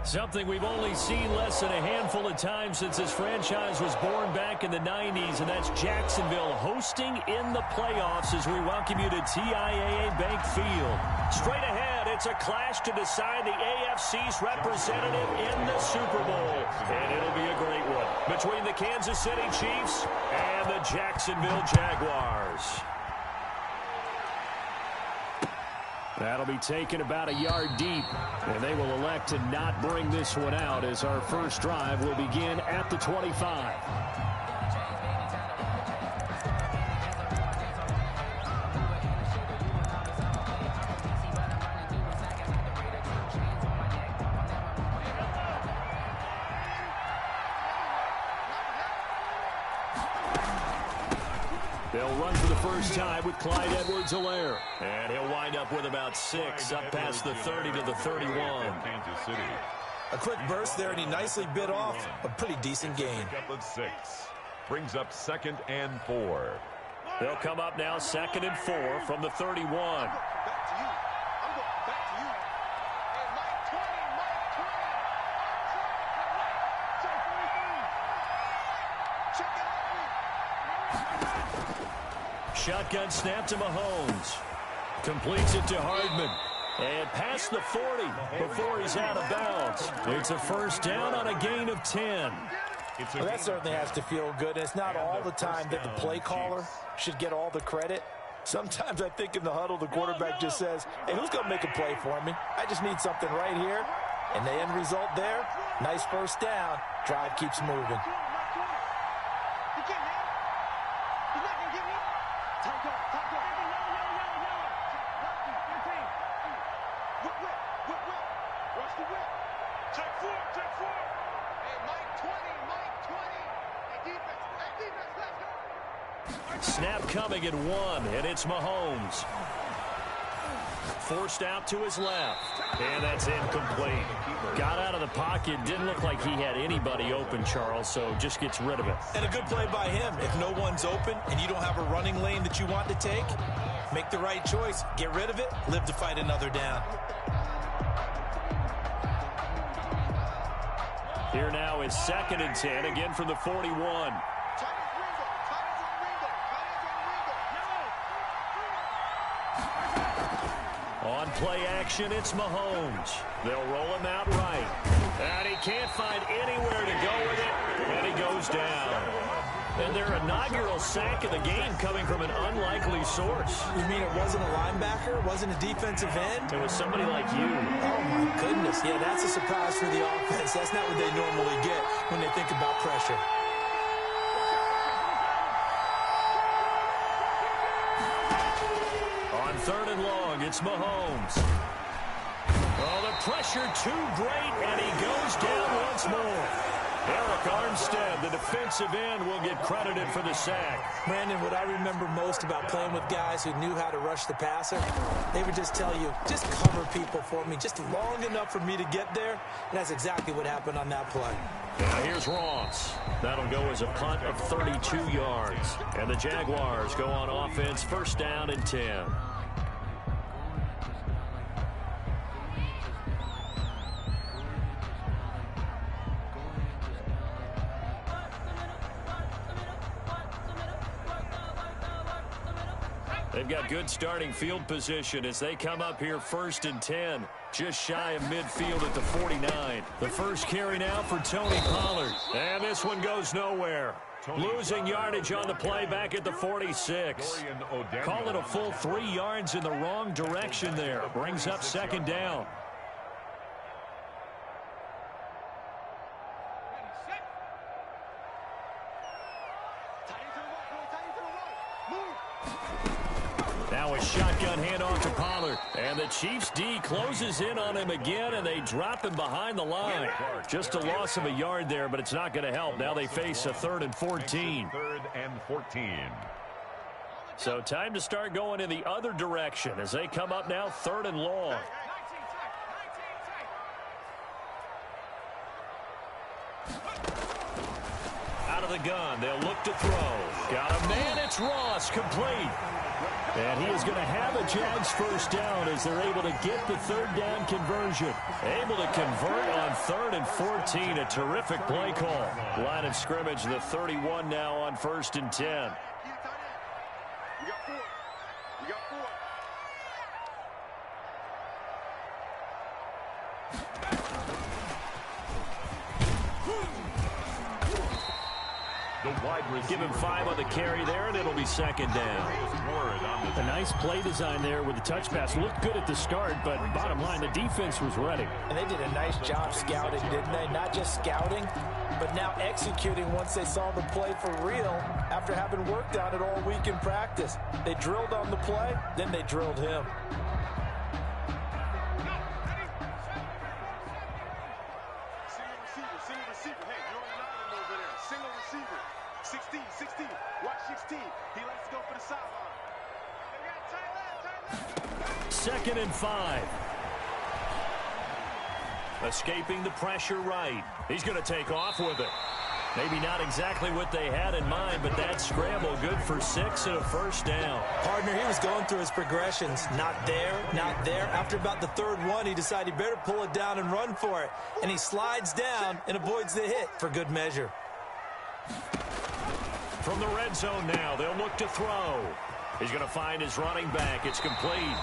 Something we've only seen less than a handful of times since this franchise was born back in the 90s, and that's Jacksonville hosting in the playoffs as we welcome you to TIAA Bank Field. Straight ahead, it's a clash to decide the AFC's representative in the Super Bowl, and it'll be a great one between the Kansas City Chiefs and the Jacksonville Jaguars. That'll be taken about a yard deep, and they will elect to not bring this one out as our first drive will begin at the 25. They'll run for the first time with Clyde Edwards-Helaire. And he'll wind up with about 6 up past the 30 to the 31. Kansas City. A quick burst there, and he nicely bit off a pretty decent gain. Up 6. Brings up 2nd and 4. They'll come up now 2nd and 4 from the 31. Shotgun snap to Mahomes. Completes it to Hardman. And past the 40 before he's out of bounds. It's a first down on a gain of 10. Well, that certainly has to feel good. It's not all the time that the play caller should get all the credit. Sometimes I think in the huddle, the quarterback just says, hey, who's going to make a play for me? I just need something right here. And the end result there, nice first down. Drive keeps moving. Snap coming at 1, and it's Mahomes. Forced out to his left, and that's incomplete. Got out of the pocket, didn't look like he had anybody open, Charles, so just gets rid of it. And a good play by him. If no one's open and you don't have a running lane that you want to take, make the right choice. Get rid of it, live to fight another down. Here now is 2nd and 10, again from the 41. On play action, it's Mahomes. They'll roll him out right. And he can't find anywhere to go with it, and he goes down. And their inaugural sack of the game coming from an unlikely source. You mean it wasn't a linebacker? It wasn't a defensive end? It was somebody like you. Oh, my goodness. Yeah, that's a surprise for the offense. That's not what they normally get when they think about pressure. On 3rd and long, it's Mahomes. Oh, the pressure too great, and he goes down once more. Eric Armstead, the defensive end, will get credited for the sack. Brandon, what I remember most about playing with guys who knew how to rush the passer, they would just tell you, just cover people for me, just long enough for me to get there. And that's exactly what happened on that play. Now here's Ross. That'll go as a punt of 32 yards. And the Jaguars go on offense, first down and 10. They've got good starting field position as they come up here 1st and 10. Just shy of midfield at the 49. The first carry now for Tony Pollard. And this one goes nowhere. Losing yardage on the play back at the 46. Call it a full 3 yards in the wrong direction there. Brings up 2nd down. Now a shotgun handoff to Pollard. And the Chiefs D closes in on him again, and they drop him behind the line. Just a loss of a yard there, but it's not going to help. Now they face a 3rd and 14. 3rd and 14. So time to start going in the other direction as they come up now 3rd and long. the gun. They'll look to throw. Got a man. It's Ross, complete. And he is going to have a Jags first down as they're able to get the third down conversion. Able to convert on 3rd and 14. A terrific play call. Line of scrimmage, the 31 now on 1st and 10. Give him 5 on the carry there, and it'll be 2nd down. A nice play design there with the touch pass. Looked good at the start, but bottom line, the defense was ready. And they did a nice job scouting, didn't they? Not just scouting, but now executing once they saw the play for real after having worked on it all week in practice. They drilled on the play, then they drilled him. Second and 5. Escaping the pressure right. He's going to take off with it. Maybe not exactly what they had in mind, but that scramble good for 6 and a first down. Partner, he was going through his progressions. Not there, not there. After about the 3rd one, he decided he better pull it down and run for it. And he slides down and avoids the hit for good measure. From the red zone now, they'll look to throw. He's going to find his running back. It's complete.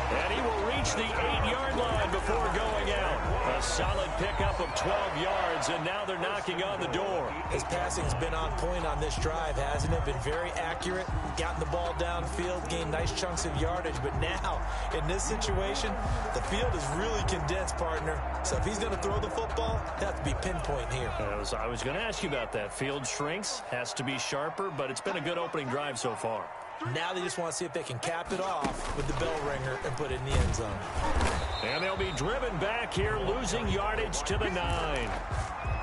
And he will reach the 8-yard line before going out. A solid pickup of 12 yards, and now they're knocking on the door. His passing's been on point on this drive, hasn't it? Been very accurate, gotten the ball downfield, gained nice chunks of yardage. But now, in this situation, the field is really condensed, partner. So if he's going to throw the football, he'll have to be pinpoint here. I was going to ask you about that. Field shrinks, has to be sharper, but it's been a good opening drive so far. Now they just want to see if they can cap it off with the bell ringer and put it in the end zone. And they'll be driven back here, losing yardage to the 9.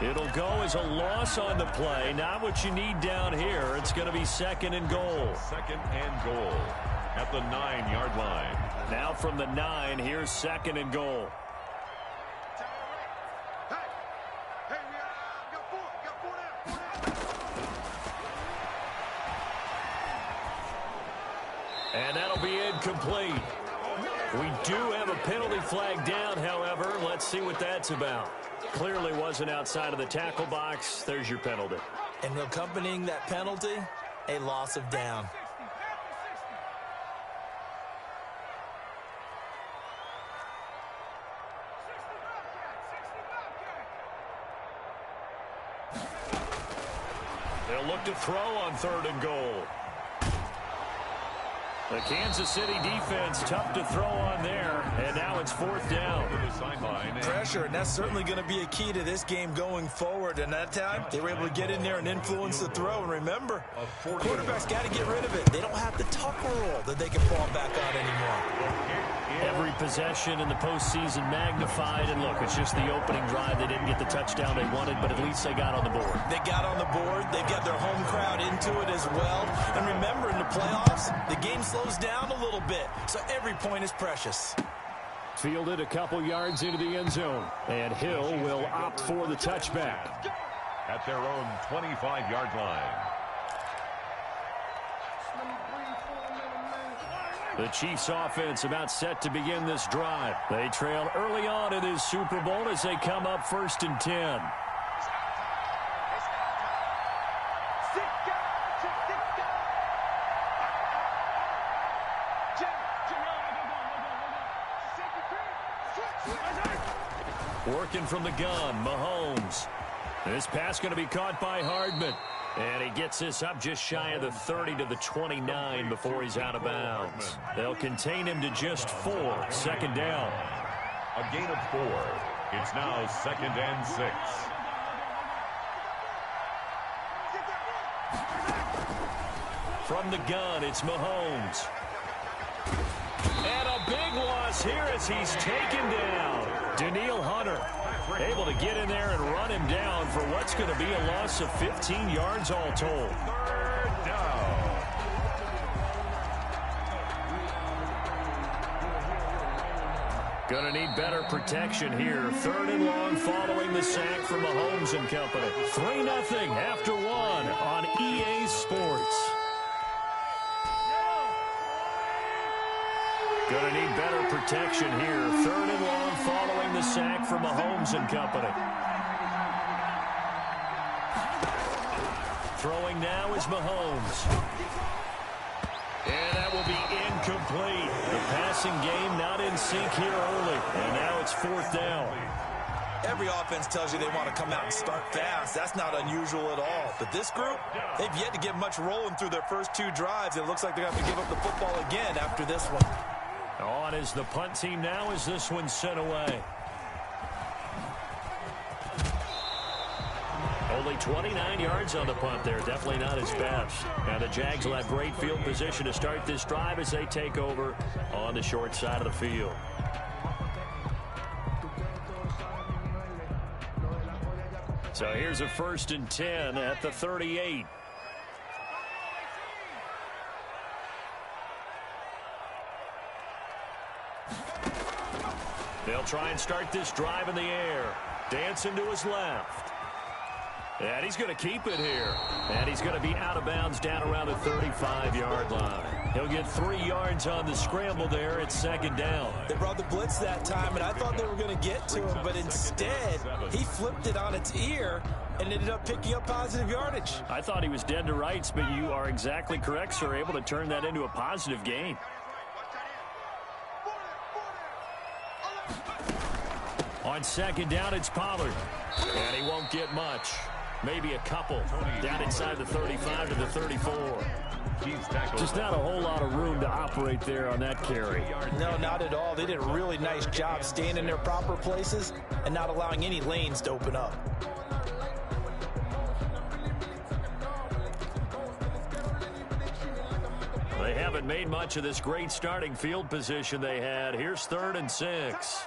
It'll go as a loss on the play. Not what you need down here. It's going to be 2nd and goal. 2nd and goal at the 9-yard line. Now from the 9, here's 2nd and goal. And that'll be incomplete. We do have a penalty flag down, however. Let's see what that's about. Clearly wasn't outside of the tackle box. There's your penalty. And accompanying that penalty, a loss of down. They'll look to throw on 3rd and goal. The Kansas City defense tough to throw on there, and now it's 4th down. Pressure, and that's certainly going to be a key to this game going forward. And that time, they were able to get in there and influence the throw. And remember, quarterback's got to get rid of it. They don't have the tucker roll that they can fall back on anymore. Every possession in the postseason magnified, and look, it's just the opening drive. They didn't get the touchdown they wanted, but at least they got on the board. They got on the board. They've got their home crowd into it as well. And remember, in the playoffs, the game slows down a little bit, so every point is precious. Fielded a couple yards into the end zone, and Hill will opt for the touchback. At their own 25-yard line. The Chiefs offense about set to begin this drive. They trail early on in this Super Bowl as they come up 1st and 10. Working from the gun, Mahomes. This pass going to be caught by Hardman. And he gets this up just shy of the 30 to the 29 before he's out of bounds. They'll contain him to just 4. 2nd down. A gain of 4. It's now 2nd and 6. From the gun, it's Mahomes. And a big loss here as he's taken down. Danielle Hunter able to get in there and run him down for what's going to be a loss of 15 yards all told. 3rd down. Going to need better protection here. 3rd and long following the sack from Mahomes and company. 3-0 after 1 on EA Sports. Going to need better protection here. 3rd and long following the sack from Mahomes and company. Throwing now is Mahomes. And that will be incomplete. The passing game not in sync here early. And now it's 4th down. Every offense tells you they want to come out and start fast. That's not unusual at all. But this group, they've yet to get much rolling through their first 2 drives. It looks like they're going to have to give up the football again after this one. On is the punt team now as this one's sent away. Only 29 yards on the punt there. Definitely not his best. Now the Jags will have great field position to start this drive as they take over on the short side of the field. So here's a 1st and 10 at the 38. They'll try and start this drive in the air. Dancing to his left. And he's going to keep it here. And he's going to be out of bounds down around the 35-yard line. He'll get 3 yards on the scramble there. It's 2nd down. They brought the blitz that time, and I thought they were going to get to him, but instead he flipped it on its ear and ended up picking up positive yardage. I thought he was dead to rights, but you are exactly correct, sir. Able to turn that into a positive gain. On 2nd down, it's Pollard. And he won't get much. Maybe a couple down inside the 35 to the 34. Just not a whole lot of room to operate there on that carry. No, not at all. They did a really nice job staying in their proper places and not allowing any lanes to open up. They haven't made much of this great starting field position they had. Here's 3rd and 6.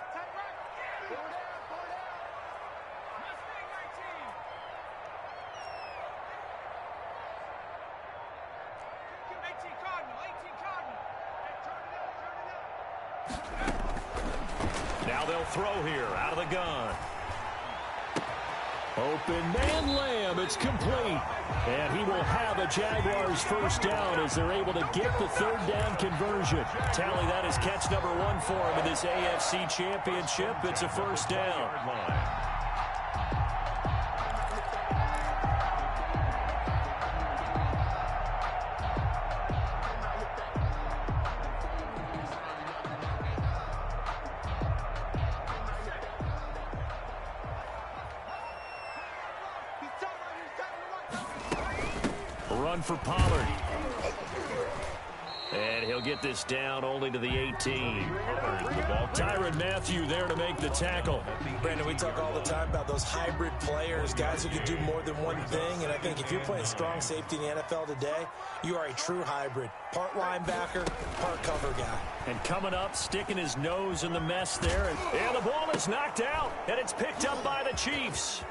Now they'll throw here out of the gun. Open man Lamb. It's complete. And he will have a Jaguars 1st down as they're able to get the 3rd down conversion. Tally, that is catch number 1 for him in this AFC Championship. It's a 1st down. Run for Pollard. And he'll get this down only to the 18. Tyrann Mathieu there to make the tackle. Brandon, we talk all the time about those hybrid players, guys who can do more than one thing. And I think if you're playing strong safety in the NFL today, you are a true hybrid. Part linebacker, part cover guy. And coming up, sticking his nose in the mess there. And the ball is knocked out. And it's picked up by the Chiefs.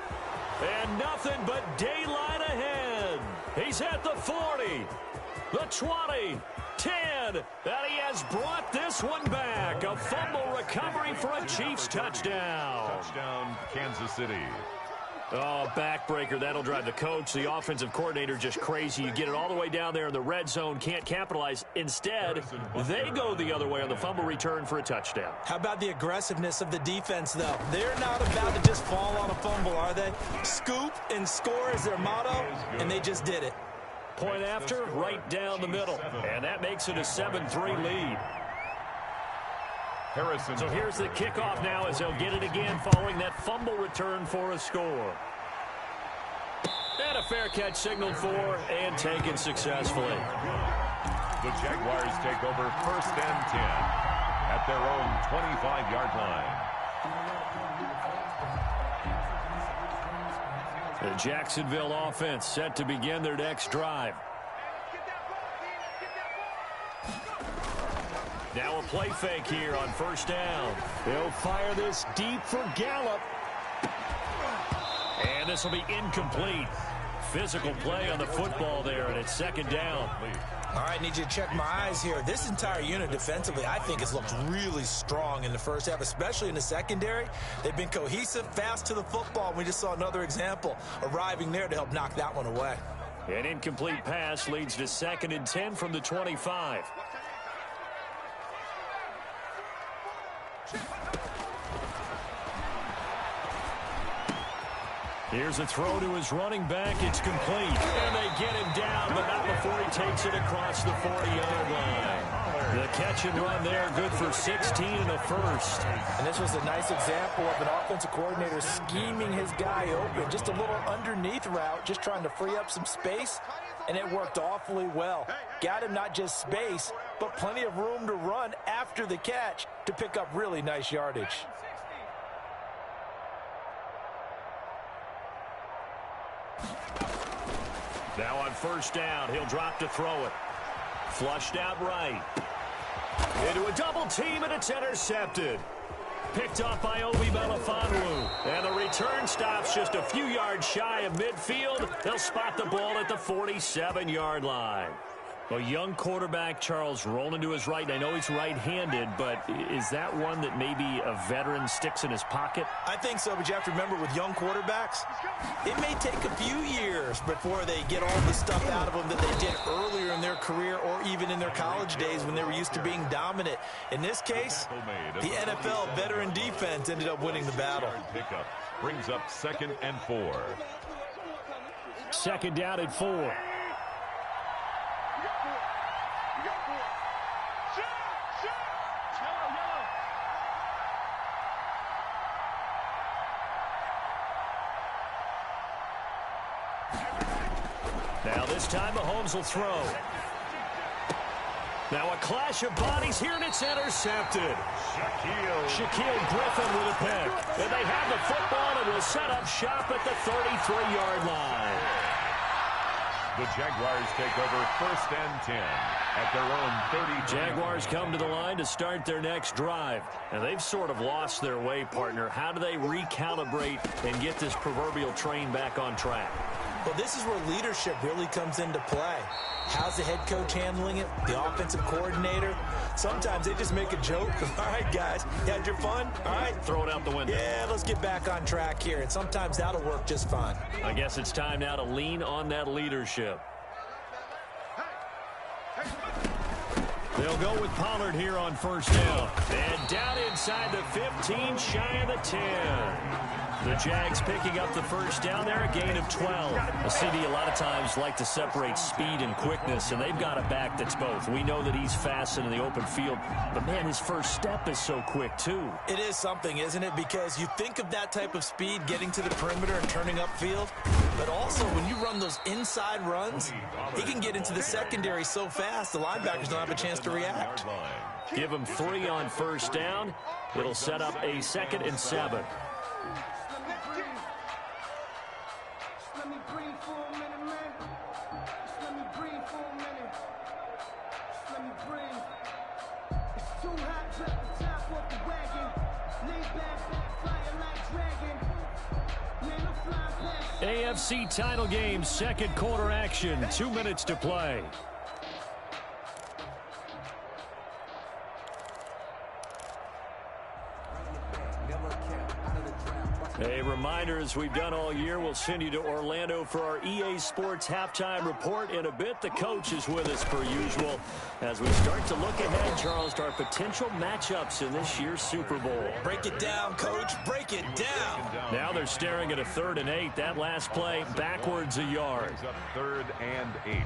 And nothing but daylight ahead. He's at the 40, the 20, 10, and he has brought this one back. A fumble recovery for a Chiefs touchdown. Touchdown, Kansas City. Oh, backbreaker. That'll drive the coach, the offensive coordinator, just crazy. You get it all the way down there in the red zone, can't capitalize. Instead, they go the other way on the fumble return for a touchdown. How about the aggressiveness of the defense, though? They're not about to just fall on a fumble, are they? Scoop and score is their motto, and they just did it. Point after, right down the middle. And that makes it a 7-3 lead. So here's the kickoff now as they'll get it again following that fumble return for a score. And a fair catch signaled for and taken successfully. The Jaguars take over 1st and 10 at their own 25-yard line. The Jacksonville offense set to begin their next drive. Now a play fake here on 1st down. They'll fire this deep for Gallup. And this will be incomplete. Physical play on the football there, and it's 2nd down. All right, need you to check my eyes here. This entire unit defensively, I think, has looked really strong in the first half, especially in the secondary. They've been cohesive, fast to the football. We just saw another example arriving there to help knock that one away. An incomplete pass leads to 2nd and 10 from the 25. Here's a throw to his running back. It's complete. And they get him down, but not before he takes it across the 40-yard line. The catch and run there, good for 16 and a first. And this was a nice example of an offensive coordinator scheming his guy open. Just a little underneath route, just trying to free up some space, and it worked awfully well. Got him not just space, but plenty of room to run after the catch to pick up really nice yardage. Now on first down, he'll drop to throw it. Flushed out right. Into a double team, and it's intercepted. Picked off by Obi Melifonwu. And the return stops just a few yards shy of midfield. They'll spot the ball at the 47-yard line. A young quarterback, Charles, rolling to his right. And I know he's right-handed, but is that one that maybe a veteran sticks in his pocket? I think so, but you have to remember with young quarterbacks, it may take a few years before they get all the stuff out of them that they did earlier in their career or even in their college days when they were used to being dominant. In this case, the NFL veteran defense ended up winning the battle. Pickup brings up 2nd and 4. 2nd down at 4. Now this time Mahomes will throw. Now a clash of bodies here, and it's intercepted. Shaquille Griffin with a pick. And they have the football and will set up shop at the 33-yard line. The Jaguars take over 1st and 10 at their own 30. Jaguars come to the line to start their next drive. And they've sort of lost their way, partner. How do they recalibrate and get this proverbial train back on track? Well, this is where leadership really comes into play. How's the head coach handling it? The offensive coordinator? Sometimes they just make a joke. All right, guys, you had your fun? All right. Throw it out the window. Yeah, let's get back on track here. And sometimes that'll work just fine. I guess it's time now to lean on that leadership. They'll go with Pollard here on first down. And down inside the 15, shy of the 10. The Jags picking up the first down there, a gain of 12. A CD a lot of times like to separate speed and quickness, and they've got a back that's both. We know that he's fast in the open field, but, man, his first step is so quick, too. It is something, isn't it? Because you think of that type of speed getting to the perimeter and turning upfield, but also when you run those inside runs, he can get into the secondary so fast the linebackers don't have a chance to react. Give him 3 on first down. It'll set up a 2nd and 7. AFC title game, 2nd quarter action, 2 minutes to play. A reminder, as we've done all year, we'll send you to Orlando for our EA Sports halftime report. In a bit, the coach is with us per usual as we start to look ahead, Charles, to our potential matchups in this year's Super Bowl. Break it down, coach. Break it down. Now they're staring at a 3rd and 8. That last play, backwards a yard. 3rd and 8.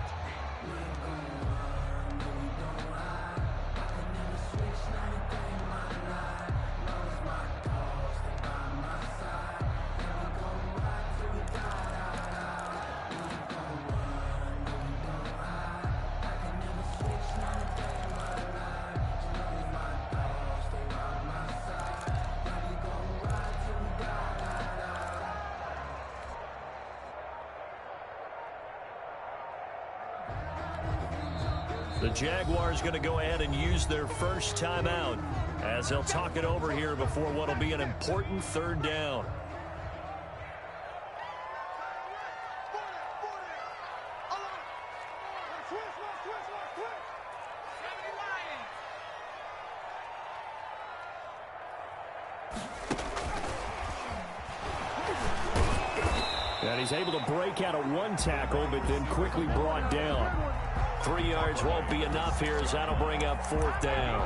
The Jaguars going to go ahead and use their first timeout as they'll talk it over here before what will be an important 3rd down. And he's able to break out of one tackle, but then quickly brought down. 3 yards won't be enough here as that'll bring up 4th down.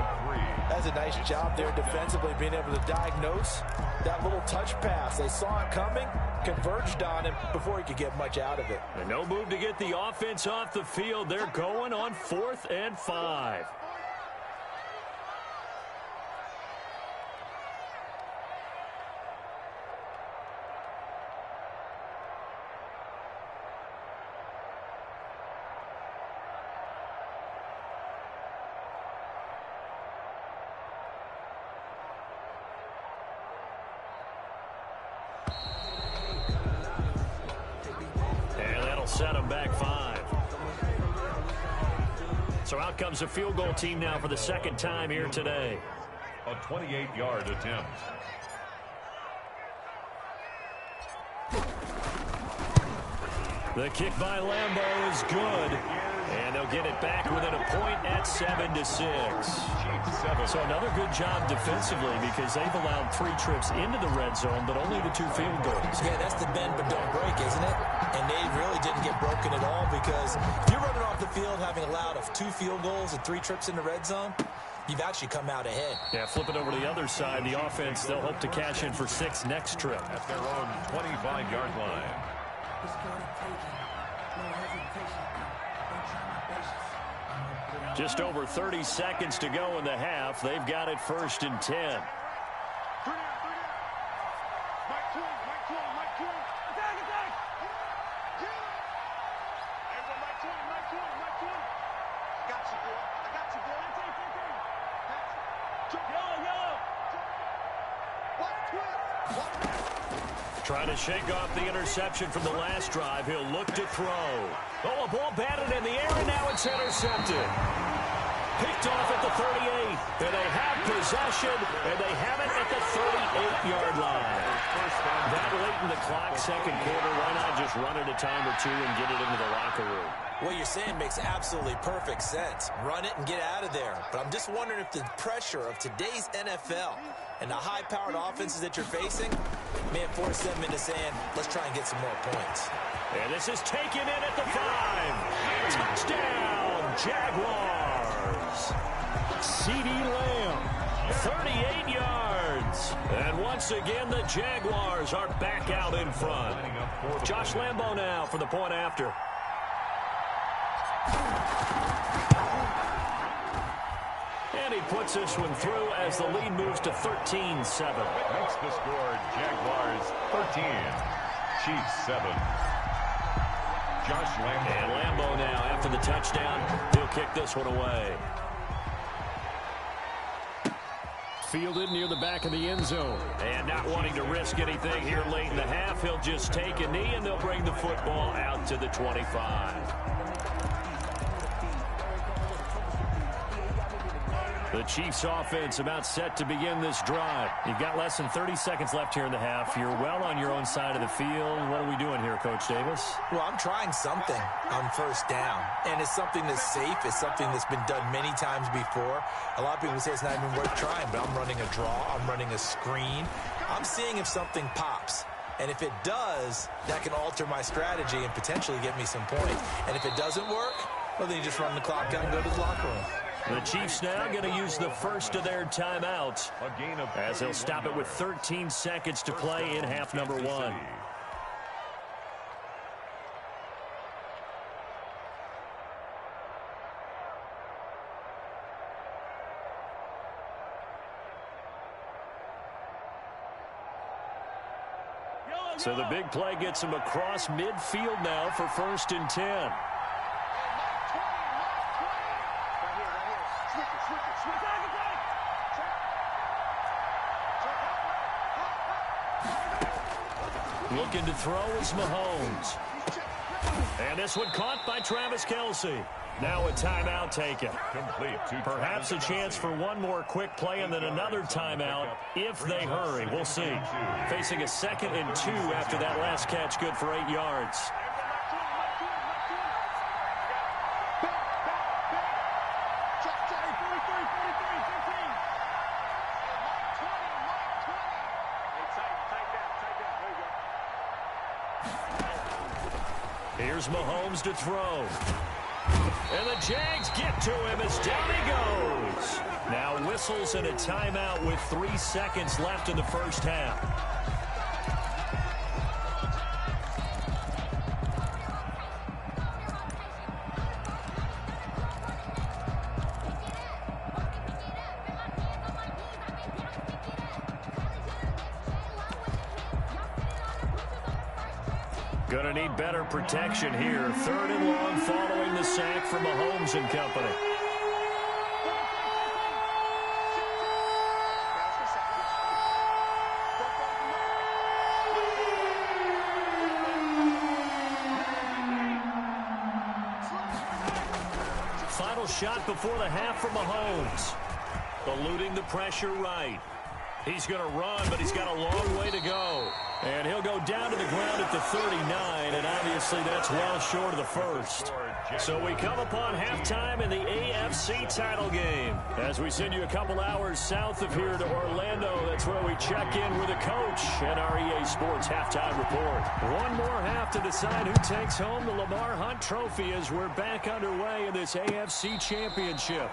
That's a nice job there defensively, being able to diagnose that little touch pass. They saw it coming, converged on him before he could get much out of it. And no move to get the offense off the field. They're going on 4th and 5. Set them back 5. So out comes the field goal team now for the 2nd time here today. A 28-yard attempt. The kick by Lambeau is good. And they'll get it back within a point at 7-6. So another good job defensively because they've allowed 3 trips into the red zone, but only the 2 field goals. Yeah, that's the bend but don't break, isn't it? And they really didn't get broken at all because if you're running off the field having allowed 2 field goals and 3 trips in the red zone, you've actually come out ahead. Yeah, flip it over to the other side. The offense, they'll hope to cash in for 6 next trip. At their own 25-yard line. Just over 30 seconds to go in the half. They've got it 1st and 10. Trying to shake off the interception from the last drive. He'll look to throw. Oh, a ball batted in the air, and now it's intercepted. Picked off at the 38. And they have possession, and they have it at the 38-yard line. That late in the clock, 2nd quarter, why not just run it a time or 2 and get it into the locker room? What you're saying makes absolutely perfect sense. Run it and get out of there. But I'm just wondering if the pressure of today's NFL and the high-powered offenses that you're facing may have forced them into saying, let's try and get some more points. And this is taken in at the 5. Touchdown, Jaguars. CeeDee Lamb, 38 yards. And once again, the Jaguars are back out in front. Josh Lambeau now for the point after. And he puts this one through as the lead moves to 13-7. Makes the score Jaguars 13, Chiefs 7. Josh Lambeau. And Lambeau now after the touchdown. He'll kick this one away. Fielded near the back of the end zone. And not wanting to risk anything here late in the half, he'll just take a knee and they'll bring the football out to the 25. The Chiefs offense about set to begin this drive. You've got less than 30 seconds left here in the half. You're well on your own side of the field. What are we doing here, Coach Davis? Well, I'm trying something on 1st down. And it's something that's safe. It's something that's been done many times before. A lot of people say it's not even worth trying, but I'm running a draw. I'm running a screen. I'm seeing if something pops. And if it does, that can alter my strategy and potentially get me some points. And if it doesn't work, well, then you just run the clock out and go to the locker room. The Chiefs now going to use the first of their timeouts as they'll stop it with 13 seconds to play in half number 1. So the big play gets him across midfield now for 1st and 10. Looking to throw is Mahomes. And this one caught by Travis Kelce. Now a timeout taken. Perhaps a chance for one more quick play and then another timeout if they hurry. We'll see. Facing a 2nd and 2 after that last catch, good for 8 yards. Here's Mahomes to throw. And the Jags get to him as down he goes. Now whistles and a timeout with 3 seconds left in the first half. Going to need better protection here. 3rd and long following the sack from Mahomes and company. Final shot before the half from Mahomes. Eluding the pressure right. He's going to run, but he's got a long way to go. And he'll go down to the ground at the 39, and obviously that's well short of the first. So we come upon halftime in the AFC title game. As we send you a couple hours south of here to Orlando, that's where we check in with the coach and our EA Sports halftime report. One more half to decide who takes home the Lamar Hunt Trophy as we're back underway in this AFC Championship.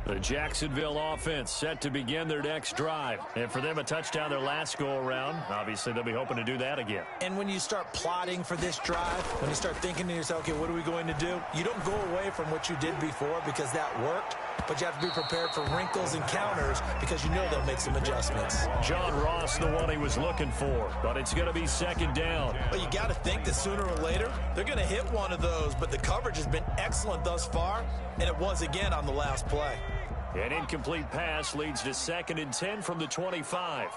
The Jacksonville offense set to begin their next drive. And for them, a touchdown their last go-around. Obviously, they'll be hoping to do that again. And when you start plotting for this drive, when you start thinking to yourself, okay, what are we going to do? You don't go away from what you did before because that worked. But you have to be prepared for wrinkles and counters because you know they'll make some adjustments. John Ross, the one he was looking for. But it's going to be 2nd down. Well, you got to think that sooner or later, they're going to hit one of those. But the coverage has been excellent thus far. And it was again on the last play. An incomplete pass leads to 2nd and 10 from the 25.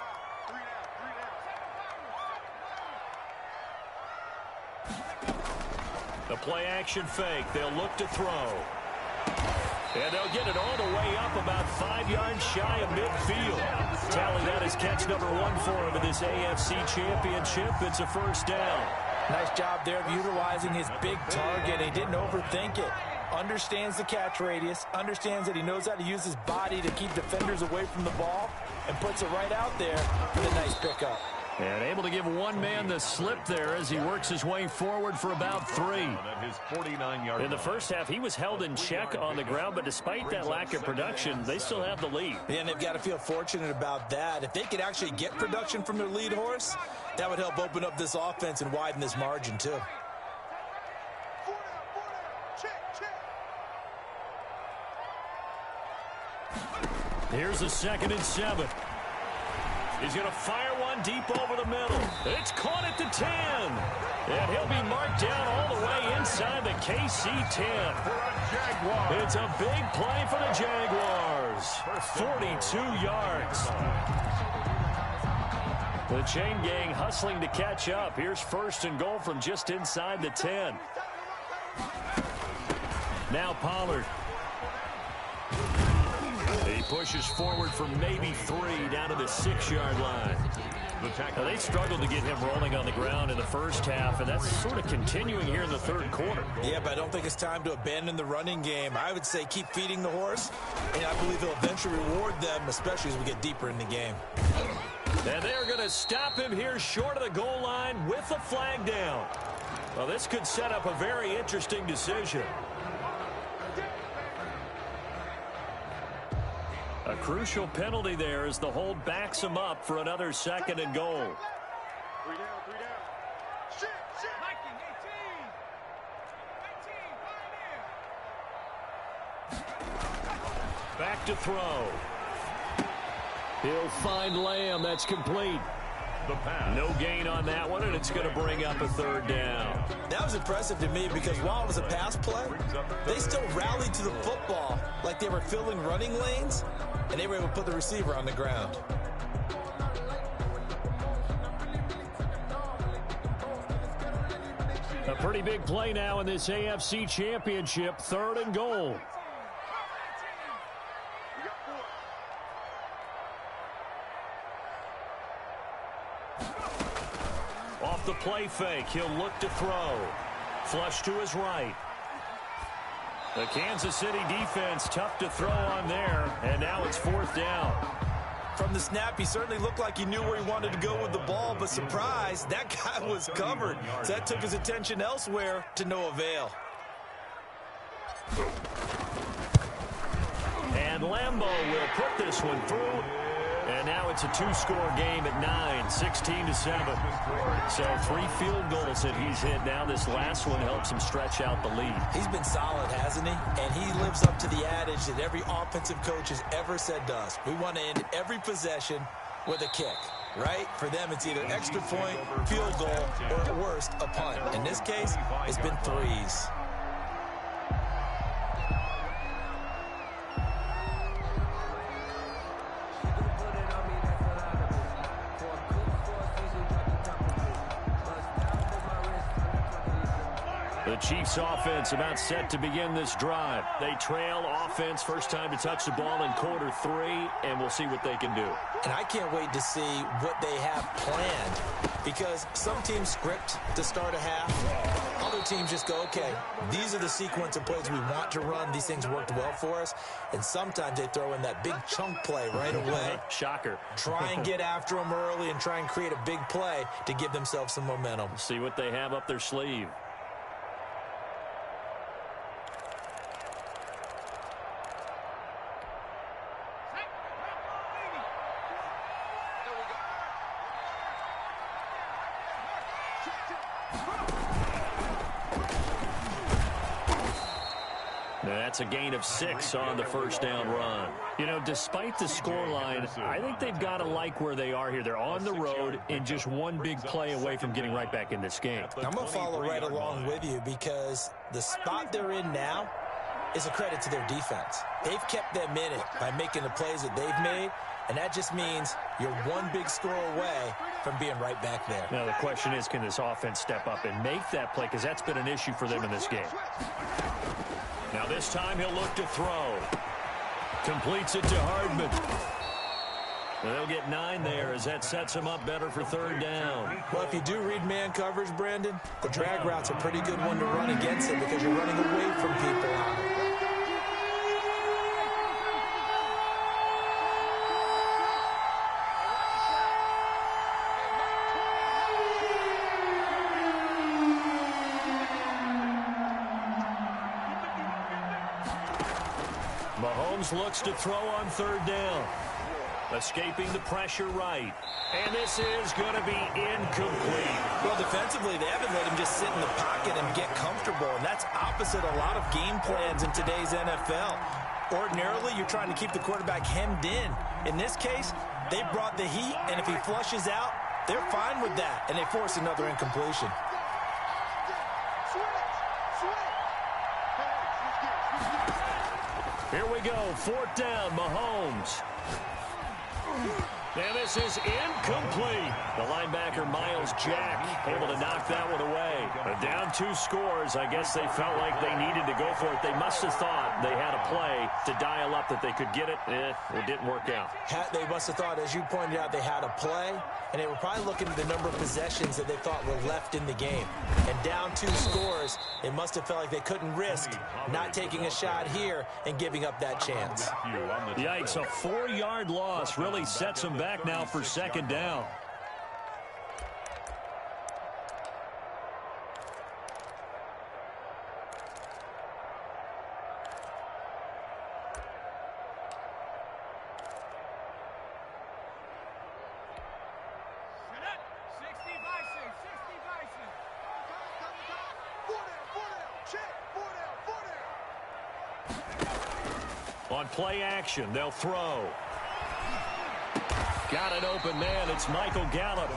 The play action fake. They'll look to throw. And they'll get it all the way up about 5 yards shy of midfield. Tally that as catch number 1 for him in this AFC Championship. It's a first down. Nice job there of utilizing his big target. He didn't overthink it. Understands the catch radius, understands that he knows how to use his body to keep defenders away from the ball, and puts it right out there for the nice pickup. And able to give one man the slip there as he works his way forward for about 3. In the first half, he was held in check on the ground, but despite that lack of production, they still have the lead. And they've got to feel fortunate about that. If they could actually get production from their lead horse, that would help open up this offense and widen this margin too. Here's a 2nd and 7. He's going to fire one deep over the middle. It's caught at the 10. And he'll be marked down all the way inside the KC 10. It's a big play for the Jaguars. 42 yards. The chain gang hustling to catch up. Here's 1st and goal from just inside the 10. Now Pollard. He pushes forward for maybe 3 down to the 6-yard line. Now, they struggled to get him rolling on the ground in the first half, and that's sort of continuing here in the 3rd quarter. Yeah, but I don't think it's time to abandon the running game. I would say keep feeding the horse, and I believe they'll eventually reward them, especially as we get deeper in the game. And they're going to stop him here short of the goal line with a flag down. Well, this could set up a very interesting decision. A crucial penalty there as the hold backs him up for another 2nd and goal. 3 down, 3 down. Shit. Mikey, 18. Back to throw. He'll find Lamb. That's complete. No gain on that one, and it's going to bring up a 3rd down. That was impressive to me because while it was a pass play, they still rallied to the football like they were filling running lanes, and they were able to put the receiver on the ground. A pretty big play now in this AFC Championship. 3rd and goal. Off the play fake, he'll look to throw. Flush to his right. The Kansas City defense tough to throw on there, and now it's 4th down. From the snap, he certainly looked like he knew where he wanted to go with the ball, but surprise, that guy was covered. So that took his attention elsewhere to no avail. And Lambo will put this one through. And now it's a 2-score game at 9, 16-7. So 3 field goals that he's hit. Now this last one helps him stretch out the lead. He's been solid, hasn't he? And he lives up to the adage that every offensive coach has ever said to us. We want to end every possession with a kick, right? For them, it's either extra point, field goal, or at worst, a punt. In this case, it's been 3s. The Chiefs offense about set to begin this drive. They trail offense, first time to touch the ball in quarter 3, and we'll see what they can do. And I can't wait to see what they have planned, because some teams script to start a half. Other teams just go, okay, these are the sequence of plays we want to run. These things worked well for us. And sometimes they throw in that big chunk play right away. Shocker. Try and get after them early and try and create a big play to give themselves some momentum. See what they have up their sleeve. That's a gain of 6 on the first down run. You know, despite the scoreline, I think they've got to like where they are here. They're on the road and just one big play away from getting right back in this game. I'm going to follow right along with you, because the spot they're in now is a credit to their defense. They've kept them in it by making the plays that they've made, and that just means you're one big score away from being right back there. Now, the question is, can this offense step up and make that play? Because that's been an issue for them in this game. Now this time he'll look to throw. Completes it to Hardman. They'll get 9 there as that sets him up better for 3rd down. Well, if you do read man coverage, Brandon, the drag route's a pretty good one to run against it, because you're running away from people on it. Mahomes looks to throw on 3rd down. Escaping the pressure right. And this is going to be incomplete. Well, defensively, they haven't let him just sit in the pocket and get comfortable, and that's opposite a lot of game plans in today's NFL. Ordinarily, you're trying to keep the quarterback hemmed in. In this case, they brought the heat, and if he flushes out, they're fine with that, and they force another incompletion. Here we go, 4th down, Mahomes. And this is incomplete. The linebacker, Miles Jack, able to knock that one away. Down 2 scores. I guess they felt like they needed to go for it. They must have thought they had a play to dial up that they could get it. It didn't work out. They must have thought, as you pointed out, they had a play, and they were probably looking at the number of possessions that they thought were left in the game. And down 2 scores, they must have felt like they couldn't risk not taking a shot here and giving up that chance. Yikes, a 4-yard loss really sets them back now for 2nd down. On play action, they'll throw. Got an open man. It's Michael Gallup.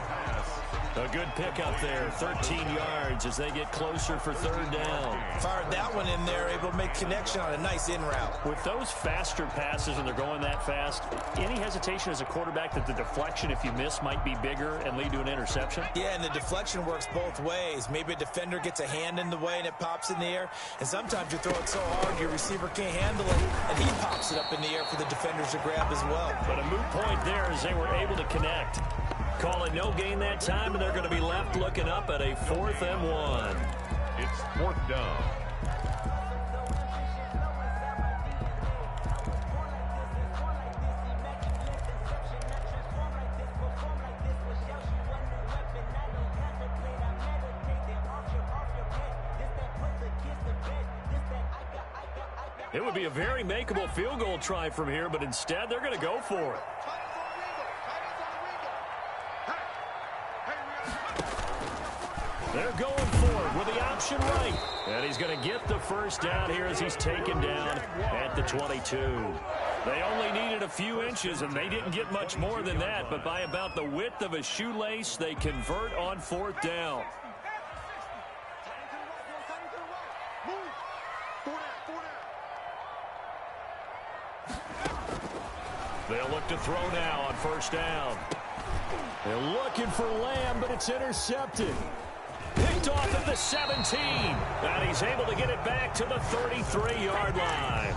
A good pickup there, 13 yards as they get closer for 3rd down. Fired that one in there, able to make connection on a nice in route. With those faster passes and they're going that fast, any hesitation as a quarterback that the deflection, if you miss, might be bigger and lead to an interception? Yeah, and the deflection works both ways. Maybe a defender gets a hand in the way and it pops in the air, and sometimes you throw it so hard your receiver can't handle it, and he pops it up in the air for the defenders to grab as well. But a moot point there as they were able to connect. call it no gain that time, and they're going to be left looking up at a 4th and 1. It's 4th down. It would be a very makeable field goal try from here, but instead they're going to go for it. They're going for it with the option right. And he's going to get the first down here as he's taken down at the 22. They only needed a few inches, and they didn't get much more than that. But by about the width of a shoelace, they convert on 4th down. They'll look to throw now on 1st down. They're looking for Lamb, but it's intercepted. Picked off at the 17. And he's able to get it back to the 33-yard line.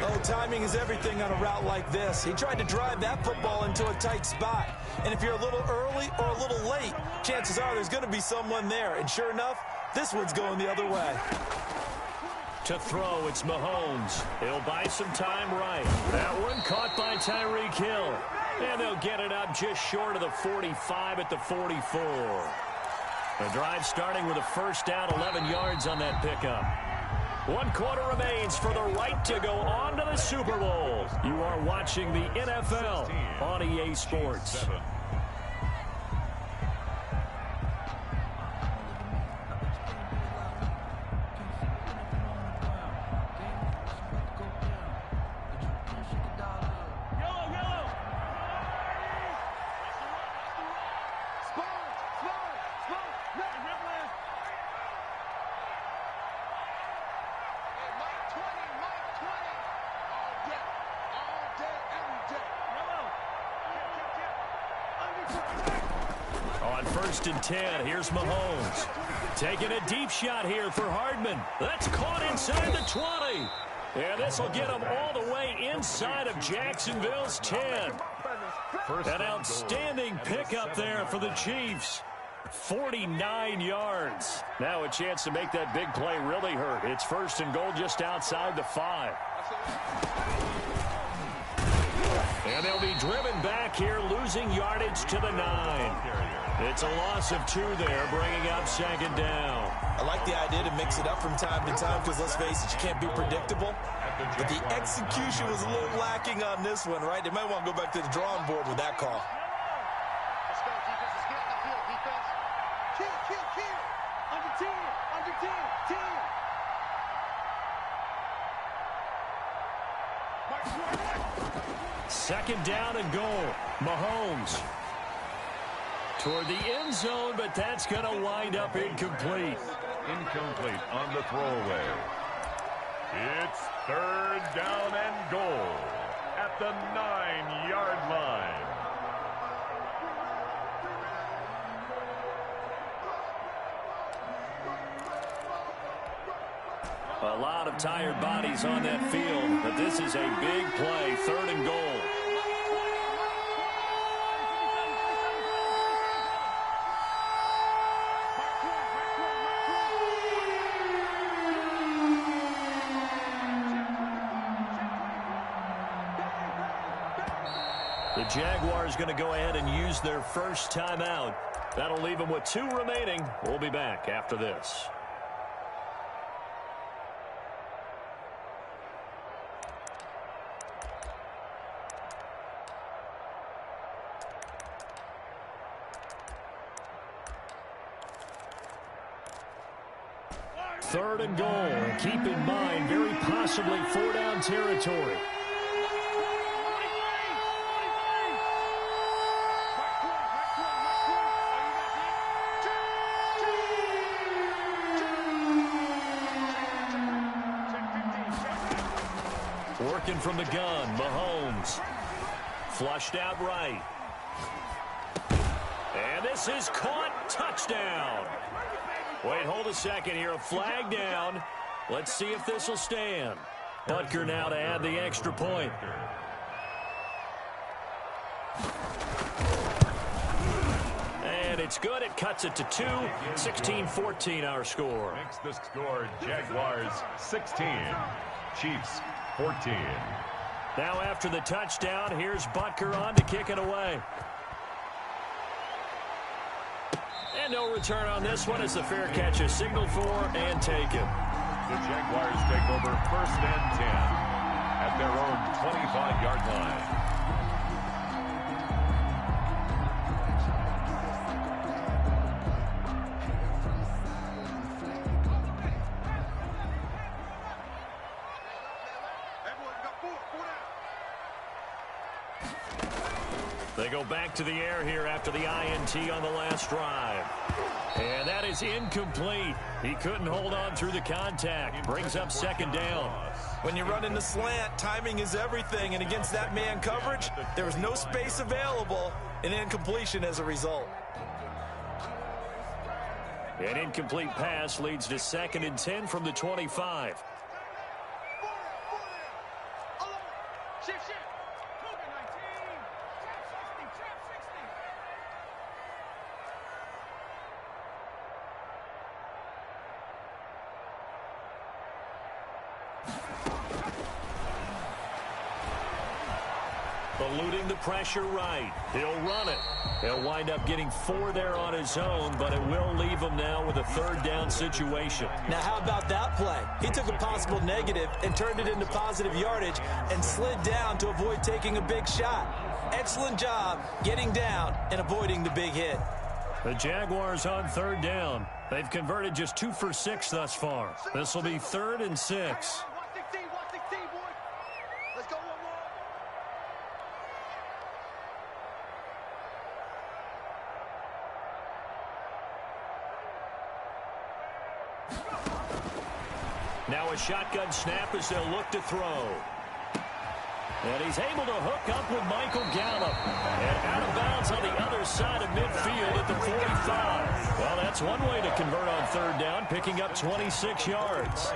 Oh, timing is everything on a route like this. He tried to drive that football into a tight spot. And if you're a little early or a little late, chances are there's going to be someone there. And sure enough, this one's going the other way. To throw, it's Mahomes. He'll buy some time right. That one caught by Tyreek Hill. And they'll get it up just short of the 45 at the 44. The drive starting with a 1st down, 11 yards on that pickup. 1 quarter remains for the right to go on to the Super Bowl. You are watching the NFL on EA Sports. On 1st and 10, here's Mahomes. Taking a deep shot here for Hardman. That's caught inside the 20. And this will get him all the way inside of Jacksonville's 10. An outstanding pickup there for the Chiefs. 49 yards. Now a chance to make that big play really hurt. It's 1st and goal just outside the 5. And they'll be driven back here, losing yardage to the 9. It's a loss of 2 there, bringing up 2nd down. I like the idea to mix it up from time to time because, let's face it, you can't be predictable. But the execution was a little lacking on this one, right? They might want to go back to the drawing board with that call. Let's go, defense. Let's get on the field, defense. Kill. Under 10. Under 10. 10. 2nd down and goal. Mahomes toward the end zone, but that's going to wind up incomplete. Incomplete on the throwaway. It's 3rd down and goal at the 9-yard line. A lot of tired bodies on that field, but this is a big play, 3rd and goal. The Jaguars going to go ahead and use their first timeout. That'll leave them with 2 remaining. We'll be back after this. Third and goal. And keep in mind, very possibly 4-down territory. Working from the gun, Mahomes. Flushed out right. And this is caught. Touchdown. Wait, hold a second here. A flag down. Let's see if this will stand. Butker now to add the extra point. it's good. It cuts it to 2. 16-14 our score. Makes the score Jaguars 16, Chiefs 14. Now after the touchdown, here's Butker on to kick it away. And no return on this one as the fair catch is signaled for and taken. The Jaguars take over 1st and 10 at their own 25-yard line. They go back to the air here after the INT on the last drive. And that is incomplete. He couldn't hold on through the contact. Brings up 2nd down. When you run in the slant, timing is everything. And against that man coverage, there was no space available. An incompletion as a result. An incomplete pass leads to 2nd and 10 from the 25. Eluding the pressure right. He'll run it. He'll wind up getting 4 there on his own, but it will leave him now with a 3rd down situation. Now, how about that play? He took a possible negative and turned it into positive yardage and slid down to avoid taking a big shot. Excellent job getting down and avoiding the big hit. The Jaguars on 3rd down. They've converted just 2 for 6 thus far. This will be 3rd and 6. Now a shotgun snap as they'll look to throw. And he's able to hook up with Michael Gallup. And out of bounds on the other side of midfield at the 45. Well, that's one way to convert on 3rd down, picking up 26 yards.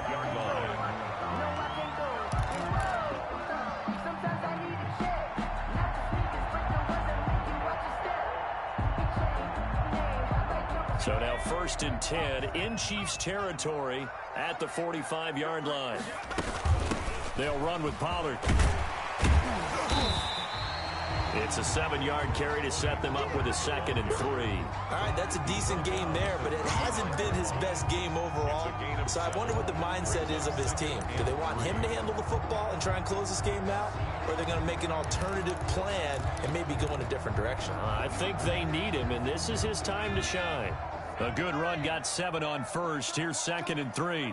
So now 1st and 10 in Chiefs territory at the 45-yard line. They'll run with Pollard. It's a 7-yard carry to set them up with a 2nd and 3. All right, that's a decent game there, but it hasn't been his best game overall. So I wonder what the mindset is of his team. Do they want him to handle the football and try and close this game out? Or are they going to make an alternative plan and maybe go in a different direction? I think they need him, and this is his time to shine. A good run got 7 on 1st. Here's 2nd and 3.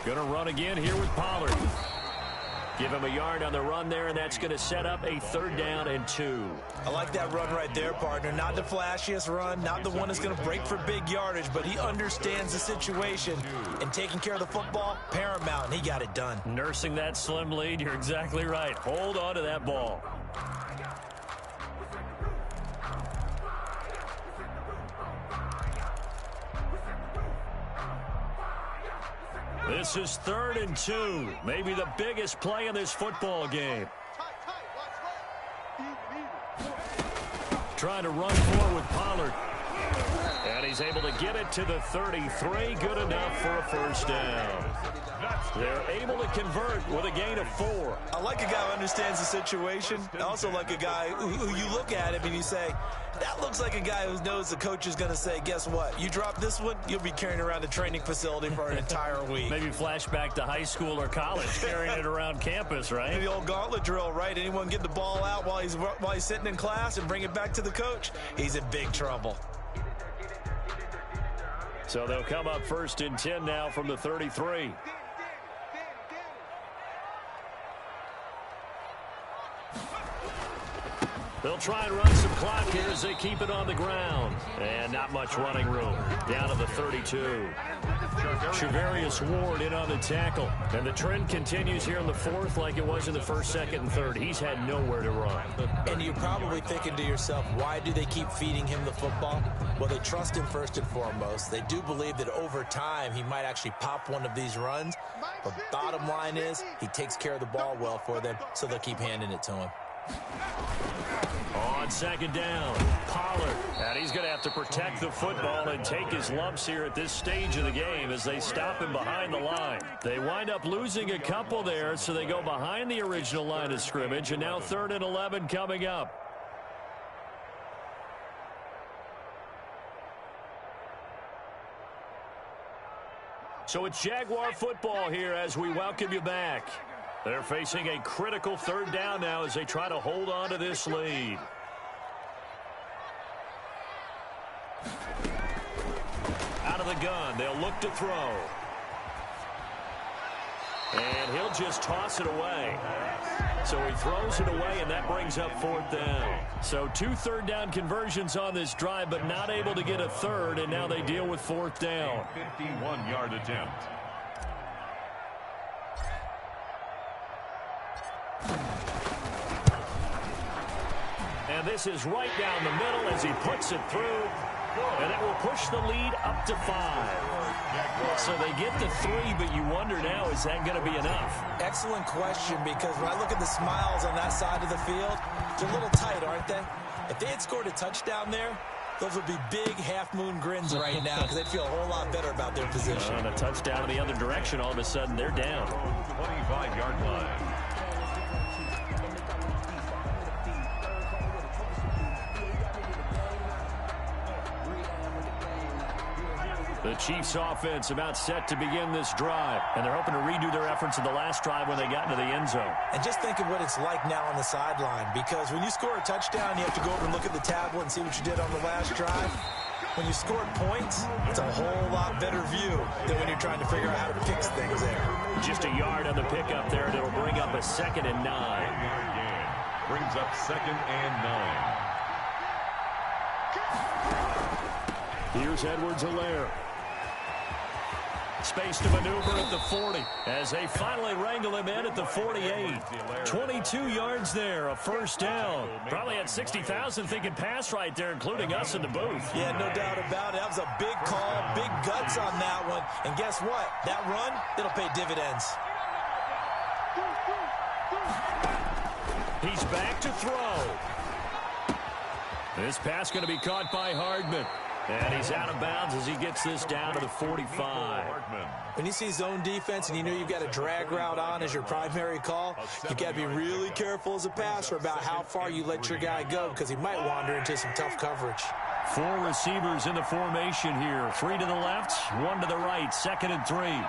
Gonna run again here with Pollard. Give him a yard on the run there, and that's going to set up a 3rd down and 2. I like that run right there, partner. Not the flashiest run, not the one that's going to break for big yardage, but he understands the situation, and taking care of the football, paramount, and he got it done. Nursing that slim lead, you're exactly right. Hold on to that ball. This is 3rd and 2. Maybe the biggest play in this football game. Trying to run forward with Pollard. And he's able to get it to the 33. Good enough for a 1st down. They're able to convert with a gain of 4. I like a guy who understands the situation. I also like a guy who you look at him and you say, that looks like a guy who knows the coach is going to say, guess what? You drop this one, you'll be carrying around a training facility for an entire week. Maybe flashback to high school or college, carrying it around campus, right? The old gauntlet drill, right? Anyone get the ball out while he's sitting in class and bring it back to the coach? He's in big trouble. So they'll come up 1st and 10 now from the 33. They'll try and run some clock here as they keep it on the ground. And not much running room. Down to the 32. Charvarius Ward in on the tackle. And the trend continues here in the 4th like it was in the 1st, 2nd, and 3rd. He's had nowhere to run. And you're probably thinking to yourself, why do they keep feeding him the football? Well, they trust him first and foremost. They do believe that over time he might actually pop one of these runs. But bottom line is he takes care of the ball well for them, so they'll keep handing it to him. On second down, Pollard. And he's going to have to protect the football and take his lumps here at this stage of the game as they stop him behind the line. They wind up losing a couple there, so they go behind the original line of scrimmage, and now 3rd and 11 coming up. So it's Jaguar football here as we welcome you back. They're facing a critical 3rd down now as they try to hold on to this lead. Out of the gun, they'll look to throw. And he'll just toss it away. So he throws it away, and that brings up 4th down. So 2 3rd down conversions on this drive, but not able to get a 3rd, and now they deal with 4th down. 51-yard attempt. And this is right down the middle as he puts it through. And it will push the lead up to 5. So they get to 3, but you wonder now, is that going to be enough? Excellent question, because when I look at the smiles on that side of the field, they're a little tight, aren't they? If they had scored a touchdown there, those would be big half-moon grins right now because they'd feel a whole lot better about their position. And a touchdown in the other direction, all of a sudden they're down. 25-yard line. The Chiefs offense about set to begin this drive, and they're hoping to redo their efforts in the last drive when they got into the end zone. And just think of what it's like now on the sideline, because when you score a touchdown, you have to go over and look at the tablet and see what you did on the last drive. When you scored points, it's a whole lot better view than when you're trying to figure out how to fix things there. Just a yard on the pickup there, and it'll bring up a 2nd and 9. Brings up 2nd and 9. Here's Edwards-Helaire. Space to maneuver at the 40 as they finally wrangle him in at the 48. 22 yards there, a 1st down. Probably had 60,000 thinking pass right there, including us in the booth. Yeah, no doubt about it. That was a big call, big guts on that one. And guess what? That run, it'll pay dividends. He's back to throw. This pass going to be caught by Hardman. And he's out of bounds as he gets this down to the 45. When you see zone defense and you know you've got a drag route on as your primary call, you've got to be really careful as a passer about how far you let your guy go because he might wander into some tough coverage. 4 receivers in the formation here. 3 to the left, 1 to the right. 2nd and 3.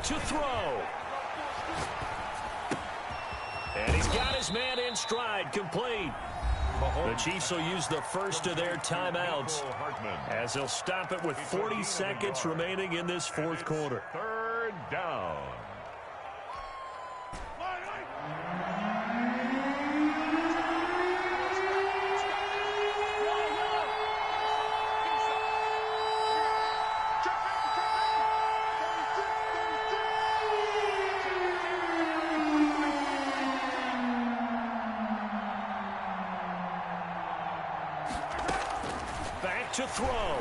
To throw. And he's got his man in stride, complete. The Chiefs will use the first of their timeouts as they'll stop it with 40 seconds remaining in this 4th quarter. 3rd down. To throw.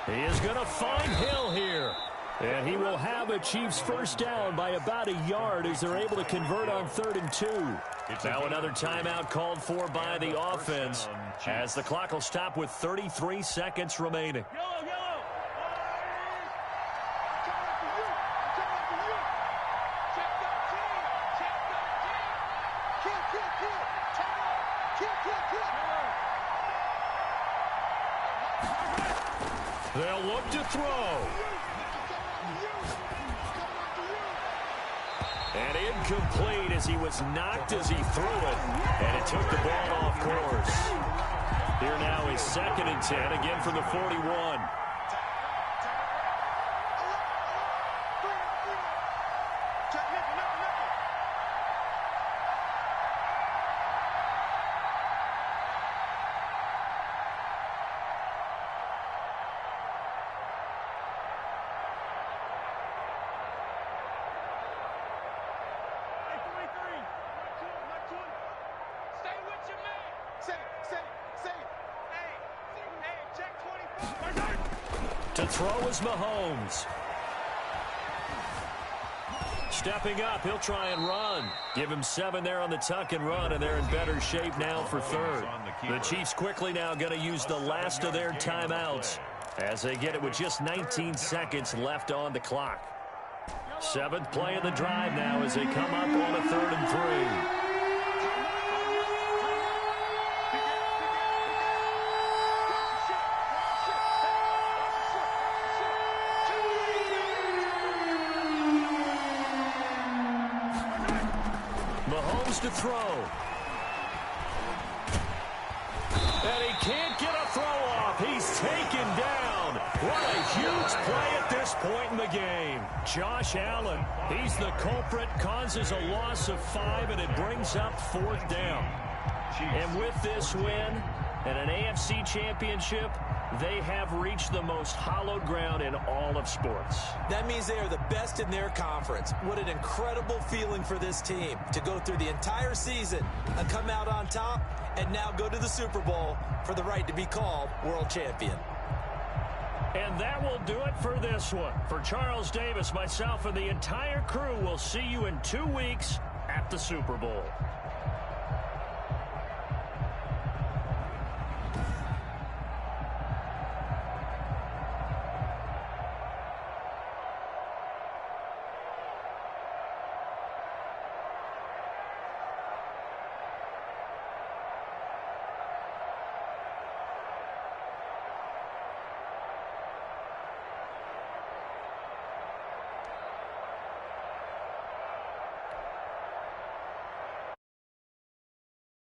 He is going to find Hill here. And he will have a Chiefs 1st down by about a yard as they're able to convert on 3rd and 2. Now another timeout called for by the offense as the clock will stop with 33 seconds remaining. They'll look to throw. And incomplete as he was knocked as he threw it. And it took the ball off course. Here now is 2nd and 10, again from the 41. Check 24. To throw is Mahomes. Stepping up, he'll try and run. Give him 7 there on the tuck and run, and they're in better shape now for third. The Chiefs quickly now going to use the last of their timeouts as they get it with just 19 seconds left on the clock. 7th play of the drive now as they come up on a 3rd and 3. To throw. And he can't get a throw off. He's taken down. What a huge play at this point in the game. Josh Allen, he's the culprit, causes a loss of 5, and it brings up 4th down. And with this win and an AFC championship, they have reached the most hallowed ground in all of sports. That means they are the best in their conference. What an incredible feeling for this team to go through the entire season and come out on top and now go to the Super Bowl for the right to be called world champion. And that will do it for this one. For Charles Davis, myself, and the entire crew, we'll see you in 2 weeks at the Super Bowl.